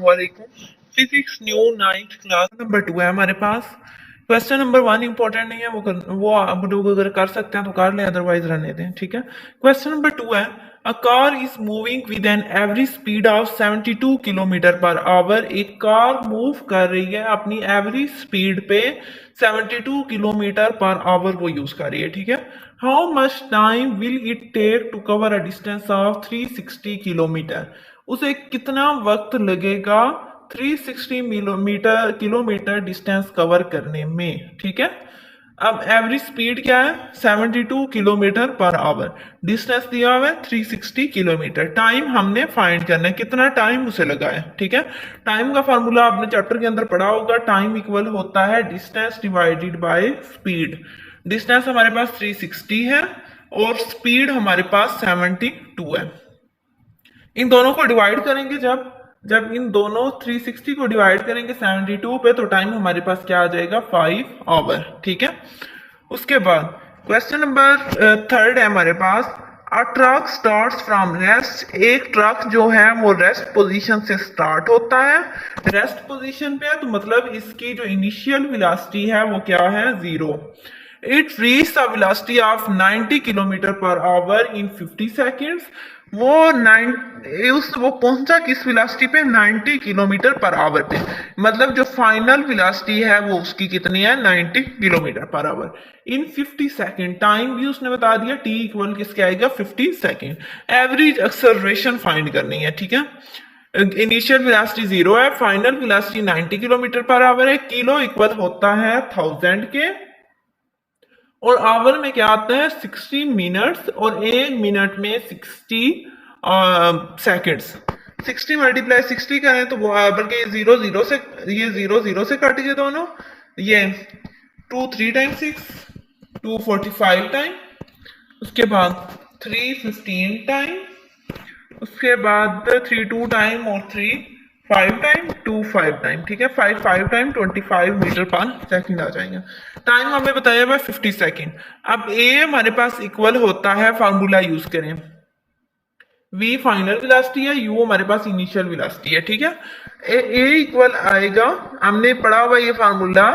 वालेकुम। Physics new 9th class number 2 है हमारे पास। क्वेश्चन नंबर 1 इंपॉर्टेंट नहीं है, वो आप लोग अगर कर सकते हैं तो कर लें, अदरवाइज रहने दें। ठीक है। क्वेश्चन नंबर 2 है, a car is moving with an average speed of 72 kilometre per hour. एक कार मूव कर रही है अपनी एवरेज स्पीड पे 72 किलोमीटर पर आवर वो यूज कर रही है। ठीक है। How much time will it take to cover a distance of 360 kilometre. उसे कितना वक्त लगेगा 360 किलोमीटर डिस्टेंस कवर करने में। ठीक है। अब एवरेज स्पीड क्या है 72 किलोमीटर पर आवर, डिस्टेंस दिया हुआ है 360 किलोमीटर। टाइम हमने फाइंड करना है, कितना टाइम उसे लगा है। ठीक है। टाइम का फार्मूला आपने चैप्टर के अंदर पढ़ा होगा, टाइम इक्वल होता है distance divided by speed. Distance हमारे पास 360 है और स्पीड हमारे पास 72 है। इन दोनों को डिवाइड करेंगे, जब जब इन दोनों 360 को डिवाइड करेंगे 72 पे, तो टाइम हमारे पास क्या आ जाएगा 5 आवर। ठीक है। उसके बाद क्वेश्चन नंबर 3 है हमारे पास, अ ट्रक स्टार्ट्स फ्रॉम रेस्ट। एक ट्रक जो है वो रेस्ट पोजीशन से स्टार्ट होता है। रेस्ट पोजीशन पे है तो मतलब इसकी जो इनिशियल वेलोसिटी है वो क्या है 0। It reach the velocity of 90 kilometre per our in 50 seconds. वो पहुंचा किस वेलोसिटी पे 90 किलोमीटर पर आवर पे, मतलब जो फाइनल वेलोसिटी है वो उसकी कितनी है 90 kilometre per our in 50 second. Time भी उसने बता दिया, टी इक्वल किसके आएगा 50 सेकेंड। एवरेज एक्सेलरेशन फाइंड करनी है। ठीक है। इनिशियल वेलोसिटी 0 है, final velocity 90 kilometre per hour है। किलो इक्वल होता है 1000 के, और आवर में क्या आता है 60 मिनट्स, और एक मिनट में 60 सेकेंड्स। 60 मल्टीप्लाई 60 करें तो बल्कि ये 0 0 से कट गए दोनों। ये 2 3 टाइम 6 245 टाइम, उसके बाद 3 15 टाइम, उसके बाद 3 2 टाइम और 3 5 टाइम 2 5 टाइम। ठीक है। 5 5 टाइम 25 मीटर पर सेकंड आ जाएगा। टाइम हमें बताया हुआ 50 सेकंड। अब ए हमारे पास इक्वल होता है, फार्मूला यूज करें, v फाइनल वेलोसिटी है, u हमारे पास इनिशियल वेलोसिटी है। ठीक है। ए इक्वल आएगा, हमने पढ़ा हुआ ये formula,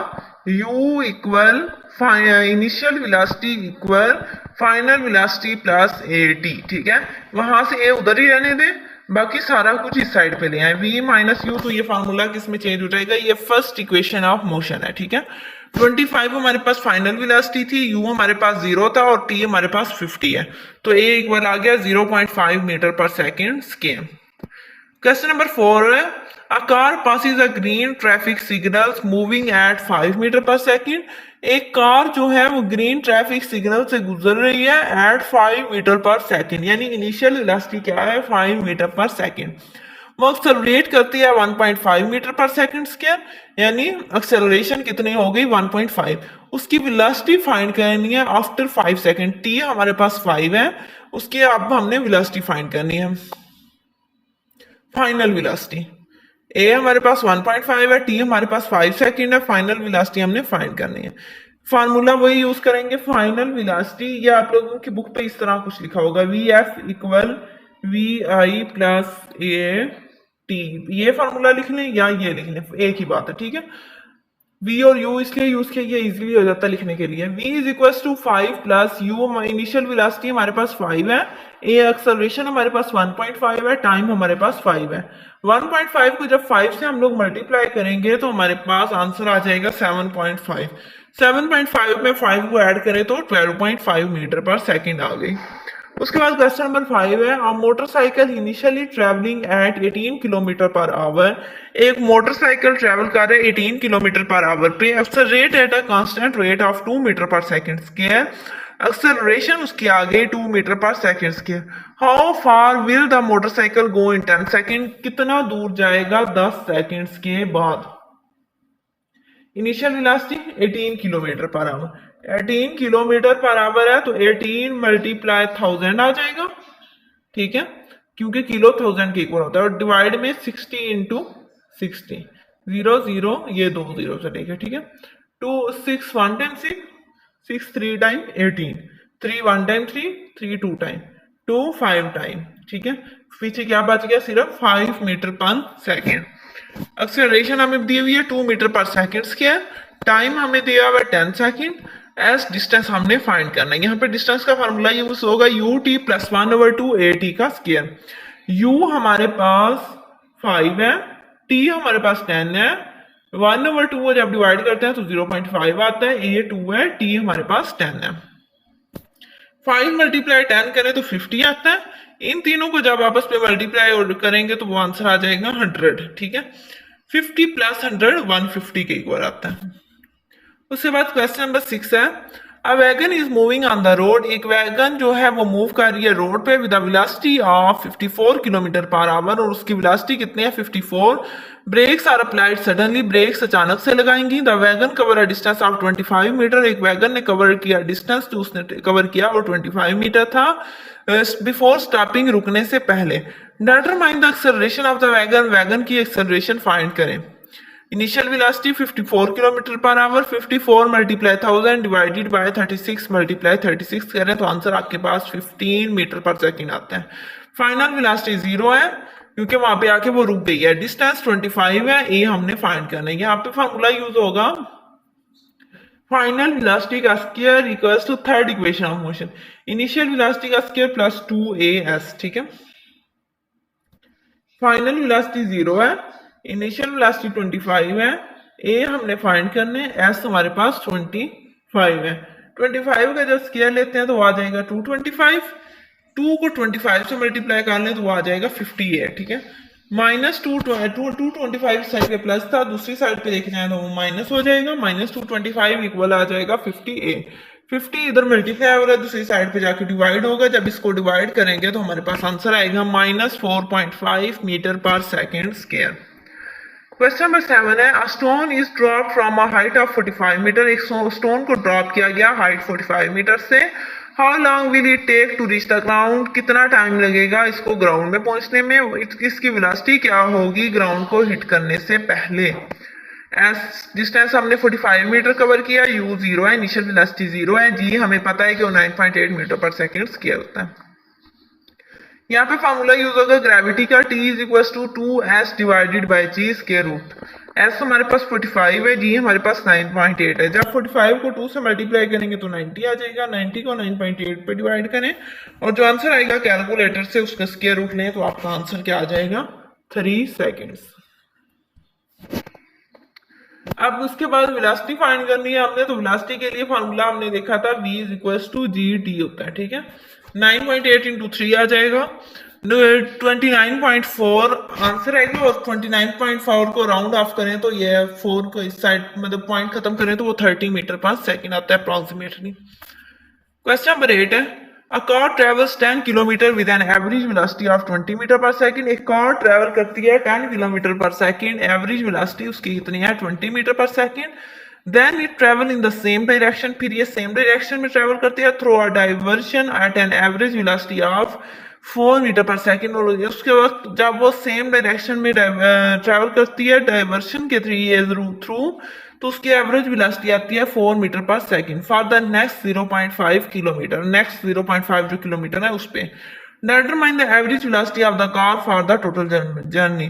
u equal initial velocity equal final velocity plus A T. ठीक है। वहां से ए उधर ही रहने दें, बाकी सारा कुछ इस साइड पे ले आए, v माइनस यू। तो ये फार्मूला किस में चेंज हो जाएगा, ये फर्स्ट इक्वेशन ऑफ मोशन है। ठीक है। 25 हमारे पास फाइनल वेलोसिटी थी, u हमारे पास 0 था और t हमारे पास 50 है, तो a इक्वल आ गया 0.5 metre per second scale. Question number 4 है, a car passes a green traffic signals moving at 5 metre per second. एक कार जो है वो ग्रीन ट्रैफिक सिग्नल से गुजर रही है एट 5 मीटर पर सेकेंड, यानी इनिशियल वेलोसिटी क्या है 5 मीटर पर सेकेंड। वो एक्सेलरेट करती है 1.5 मीटर पर सेकेंड स्क्वायर, यानी एक्सेलरेशन कितनी हो गई 1.5। उसकी वेलोसिटी फाइंड करनी है आफ्टर 5 सेकेंड। टी हमारे पास 5 है, उसकी अब हमने वेलोसिटी फाइंड करनी है, फाइनल वेलोसिटी। ए हमारे पास 1.5 है, टी हमारे पास 5 सेकेंड है, फाइनल वेलोसिटी हमने फाइंड करनी है। फार्मूला वही यूज करेंगे, फाइनल वेलोसिटी, या आप लोगों की बुक पे इस तरह कुछ लिखा होगा, V F equal V I plus A T. ये फार्मूला लिख लें या ये लिख लें, एक ही बात है। ठीक है। v और u इसलिए यूज किया, ये इजीली हो जाता है लिखने के लिए। v is equal to 5 plus u, initial velocity हमारे पास 5 है, a एक्सेलरेशन हमारे पास 1.5 है, टाइम हमारे पास 5 है। 1.5 को जब 5 से हम लोग मल्टीप्लाई करेंगे तो हमारे पास आंसर आ जाएगा 7.5। 7.5 में 5 को ऐड करें तो 12.5 मीटर पर सेकेंड आ गई। उसके बाद क्वेश्चन नंबर 5 है, a motorcycle initially travelling at 18 kilometre per hour. एक मोटरसाइकिल ट्रेवल कर रहे 18 किलोमीटर पर आवर पे, accelerate at a constant rate of 2 metre per second square. Acceleration उसकी आ गई 2 metre per second square. How far will the motorcycle go in 10 second. कितना दूर जाएगा 10 सेकेंड्स के बाद। Initial velocity 18 kilometre per hour, 18 kilometre per hour है तो 18 मल्टीप्लाई 1000 आ जाएगा। ठीक है, क्योंकि किलो 1000 के इक्वल होता है, और डिवाइड में 60 इंटू 60, 0 0 ये 2 0 चलेगा। ठीक है। 2 6 1 time 6 6 3 time 18, 3 1 time 3 3 2 time 2 5 time. ठीक है। पीछे क्या बच गया, सिर्फ 5 मीटर पर सेकेंड। एक्सेलरेशन हमें दी हुई है 2 metre per second square, time हमें दिया हुआ है 10 सेकंड, एस डिस्टेंस हमने फाइंड करना है। यहाँ पे डिस्टेंस का फार्मूला यूज होगा U T plus 1/2 A T का स्क्वायर। यू हमारे पास 5 है, टी हमारे पास 10 है, 1/2 को जब डिवाइड करते हैं तो 0.5 आता है, ए 2 है, टी हमारे पास 10 है। 5 मल्टीप्लाई 10 करें तो 50 आता है। इन तीनों को जब आपस में मल्टीप्लाई करेंगे तो वो आंसर आ जाएगा 100। ठीक है, 50 प्लस 100 150 के इक्वल आता है। उसके बाद क्वेश्चन नंबर 6 है, a wagon is moving on the road. एक वैगन जो है वो मूव कर रही है रोड पे with velocity of 54 kilometre per hour, और उसकी वेलोसिटी कितनी है 54। Brakes are applied suddenly, brakes अचानक से लगाएंगी। The wagon cover a distance of 25 metre. एक वैगन ने कवर किया डिस्टेंस जो उसने कवर किया वो 25 मीटर था बिफोर स्टॉपिंग, रुकने से पहले। Determine the acceleration of the wagon, wagon की एक्सेलरेशन फाइंड करें। Initial velocity 54 kilometre per our, 54 multiply 1000 divided by 36 multiply 36 करें तो आंसर आपके पास 15 मीटर पर सेकंड आता है। फाइनल वेलोसिटी 0 है क्योंकि वहां पे आके वो रुक गई है। डिस्टेंस 25 है, ए हमने फाइंड करना है। यहाँ पे फार्मूला यूज होगा फाइनल वेलोसिटी का square equals to third equation of motion, initial velocity का स्क्वायर प्लस 2as। ठीक है, फाइनल वेलोसिटी 0 है, इनिशियल वेलोसिटी 25 है, ए हमने फाइंड करने, एस हमारे पास 25 है। 25 का जब स्क्वायर लेते हैं तो आ जाएगा 225, 2 को 25 से मल्टीप्लाई कर लें तो वो आ जाएगा 58। ठीक है, माइनस 225 साइड पे प्लस था, दूसरी साइड पे देखे जाए तो वो माइनस हो जाएगा, माइनस 225 इक्वल आ जाएगा 50 50 इधर मल्टीप्लाई हो रहा है, दूसरी साइड पे जाके डिवाइड होगा। जब इसको डिवाइड करेंगे तो हमारे पास आंसर आएगा -4.5 metre per second square. Question number 7 है, stone is drop from a height of 45 metre. एक स्टोन को ड्रॉप किया गया हाइट 45 मीटर से। How long will it take to reach the ground, कितना टाइम लगेगा इसको ग्राउंड में पहुंचने में। इसकी वेलोसिटी क्या होगी ग्राउंड को हिट करने से पहले। एस डिस्टेंस हमने 45 मीटर कवर किया, यू 0 है, इनिशियल वेलोसिटी 0 है, जी हमें पता है कि वो 9.8 मीटर पर सेकेंड स्क्वायर होता है। यहाँ पे फॉर्मूला यूज होगा ग्रेविटी का, T is equal to 2s divided by G square root. s हमारे पास 45 है, g हमारे पास 9.8 है। जब 45 को 2 से मल्टीप्लाई करेंगे तो 90 आ जाएगा, 90 को 9.8 पे डिवाइड करें और जो आंसर आएगा कैलकुलेटर से उसका स्क्वायर रूट लें तो आपका आंसर क्या आ जाएगा 3 सेकेंड्स। अब उसके बाद वेलोसिटी फाइंड करनी है हमने, तो वेलोसिटी के लिए फॉर्मूला हमने देखा था v is equal to G T होता है। ठीक है, 9.8 इंटू 3 आ जाएगा 29.4 आंसर आएगा, और 29.4 को राउंड ऑफ करें तो ये 4 को इस साइड मतलब पॉइंट खत्म करें तो वो 30 मीटर पर सेकेंड आता है अप्रोक्सीमेटली। क्वेश्चन नंबर 8 है, A car travels 10 kilometre with an average velocity of 20 metre per second. एक कार ट्रेवल करती है 10 किलोमीटर पर सेकंड, एवरेज वेलोसिटी उसकी कितनी है 20 metre per second. Then it travel in the same direction, फिर ये सेम डायरेक्शन में ट्रेवल करती है through a diversion at an average velocity of 4 metre per second. और उसके वक्त जब वो सेम डायरेक्शन में ट्रेवल करती है डाइवर्शन के थ्रू तो उसकी एवरेज वेलोसिटी आती है 4 metre per second for the next 0.5 kilometre. Next 0.5 जो किलोमीटर है उस पे determine the average velocity of the car for the total journey.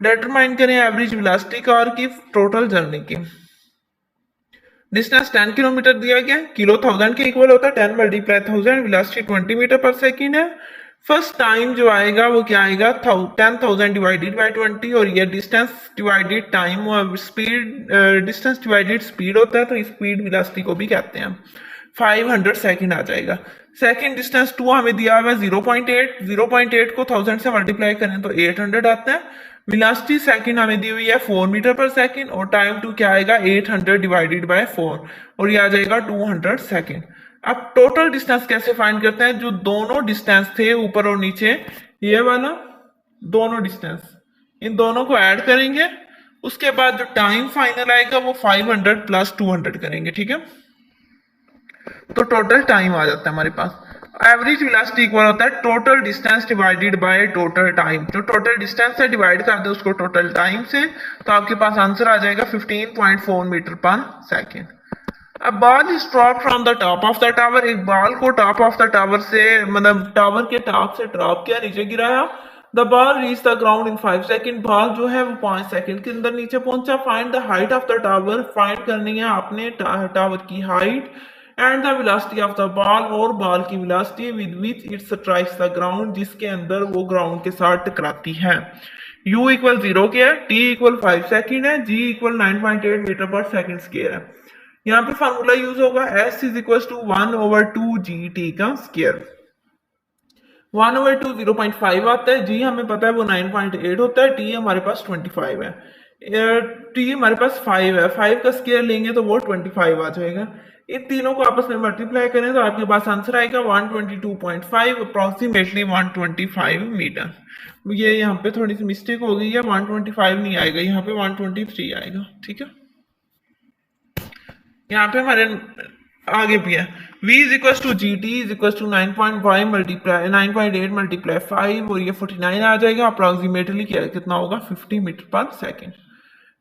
Determine करें एवरेज वेलोसिटी कार की टोटल जर्नी की। डिस्टेंस 10 किलोमीटर दिया गया, किलो 1000 के इक्वल होता है, 10 multiply 1000, velocity 20 metre per second है। फर्स्ट टाइम जो आएगा वो क्या आएगा 10,000 डिवाइडेड बाय 20, और ये डिस्टेंस डिवाइडेड टाइम और स्पीड डिस्टेंस डिवाइडेड स्पीड होता है तो स्पीड वेलोसिटी को भी कहते हैं। 500 सेकंड आ जाएगा। सेकंड डिस्टेंस 2 हमें दिया हुआ है 0.8 को 1000 से मल्टीप्लाई करें तो 800 आता है। वेलोसिटी सेकंड हमें दी हुई है 4 मीटर पर सेकंड, और टाइम 2 क्या आएगा 800 डिवाइडेड बाय 4, और ये आ जाएगा 200 सेकंड। अब टोटल डिस्टेंस कैसे फाइंड करते हैं, जो दोनों डिस्टेंस थे ऊपर और नीचे ये वाला दोनों डिस्टेंस इन दोनों को ऐड करेंगे, उसके बाद जो टाइम फाइनल आएगा वो 500 प्लस 200 करेंगे। ठीक है, तो टोटल टाइम आ जाता है हमारे पास। एवरेज वेलोसिटी इक्वल होता है total distance divided by total time. जो टोटल डिस्टेंस है डिवाइड कर दे उसको टोटल टाइम से, तो आपके पास आंसर आ जाएगा 15.4 मीटर पर सेकेंड। अब ball is drop from the top of the tower. एक बॉल को टॉप ऑफ द टावर से मतलब टावर के टॉप से ड्रॉप किया, नीचे गिराया। The ball reach the ground in 5 second, ball जो है वो 5 सेकेंड के अंदर नीचे पहुंचा। Find the height of the tower, find करनी है आपने टावर की height, and the velocity of the ball, और बॉल की velocity with which it strikes the ground, जिसके अंदर वो ग्राउंड के साथ टकराती है। u इक्वल 0 क्या है, t इक्वल 5 सेकेंड है, g equal 9.8 metre per second square है। यहाँ पे फार्मूला यूज होगा s is equal to 1/2 gt का स्क्वायर। 1/2 0.5 आता है, g हमें पता है वो 9.8 होता है, t हमारे पास 25 है, t हमारे पास 5 है, 5 का स्क्वायर लेंगे तो वो 25 आ जाएगा। इन तीनों को आपस में मल्टीप्लाई करें तो आपके पास आंसर आएगा 122.5, अप्रोक्सीमेटली 125 मीटर। ये यहाँ पे थोड़ी सी मिस्टेक हो गई है, 125 नहीं आएगा, यहाँ पे 123 आएगा। ठीक है, यहाँ पे हमारे आगे भी है v is equal to G T is equal to 9.8 multiply 5, और ये 49 आ जाएगा। अप्रोक्सीमेटली कितना होगा, 50 metre per second.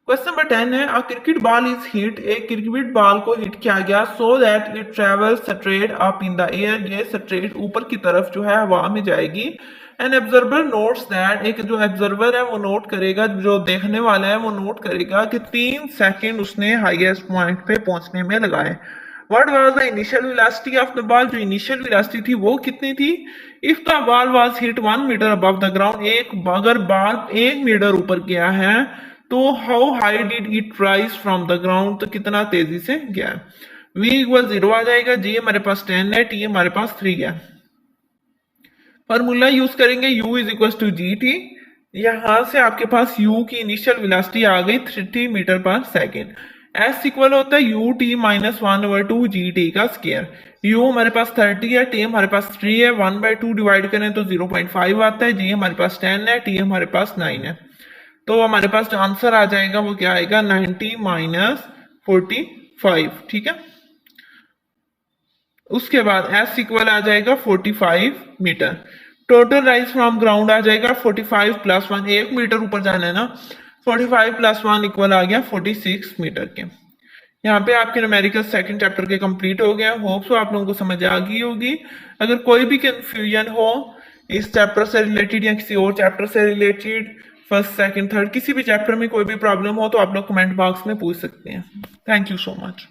Question number 10 है, अ क्रिकेट बॉल इज हिट, एक क्रिकेट बॉल को हिट किया गया so that it travel straight up in the air, ये स्ट्रेट ऊपर की तरफ जो है हवा में जाएगी। एन ऑब्जर्वर नोट्स दैट, एक जो ऑब्जर्वर है वो नोट करेगा, जो देखने वाला है वो नोट करेगा कि 3 सेकेंड उसने हाईएस्ट पॉइंट पे पहुंचने में लगाए। What was the initial velocity of the ball, जो इनिशियल वेलोसिटी थी वो कितनी थी। If the ball was hit 1 metre above the ground, अगर बॉल 1 मीटर ऊपर गया है तो how high did it rise from the ground, तो कितना तेजी से गया। v इक्वल 0 आ जाएगा, g हमारे पास 10 है, t हमारे पास 3 है। फॉर्मूला यूज करेंगे u is equal to G T, यहां से आपके पास u की इनिशियल वेलोसिटी आ गई 30 metre per second. s equal होता है u t minus 1/2 G T का स्क्वायर। u हमारे पास 30 है, t हमारे पास 3 है, 1/2 डिवाइड करें तो 0.5 आता है, g हमारे पास 10 है, t हमारे पास 9 है। तो हमारे पास जो आंसर आ जाएगा वो क्या आएगा, 90 माइनस 45। ठीक है, उसके बाद s इक्वल आ जाएगा 45 metre. Total rise from ground आ जाएगा 45 प्लस 1, 1 मीटर ऊपर जाना है ना, 45 प्लस 1 इक्वल आ गया 46 मीटर के। यहाँ पे आपके न्यूमेरिकल सेकंड चैप्टर के कंप्लीट हो गया। होप सो आप लोगों को समझ आ गई होगी। अगर कोई भी कंफ्यूजन हो इस चैप्टर से रिलेटेड या किसी और चैप्टर से रिलेटेड, फर्स्ट सेकंड थर्ड किसी भी चैप्टर में कोई भी प्रॉब्लम हो तो आप लोग कमेंट बॉक्स में पूछ सकते हैं। Thank you so much.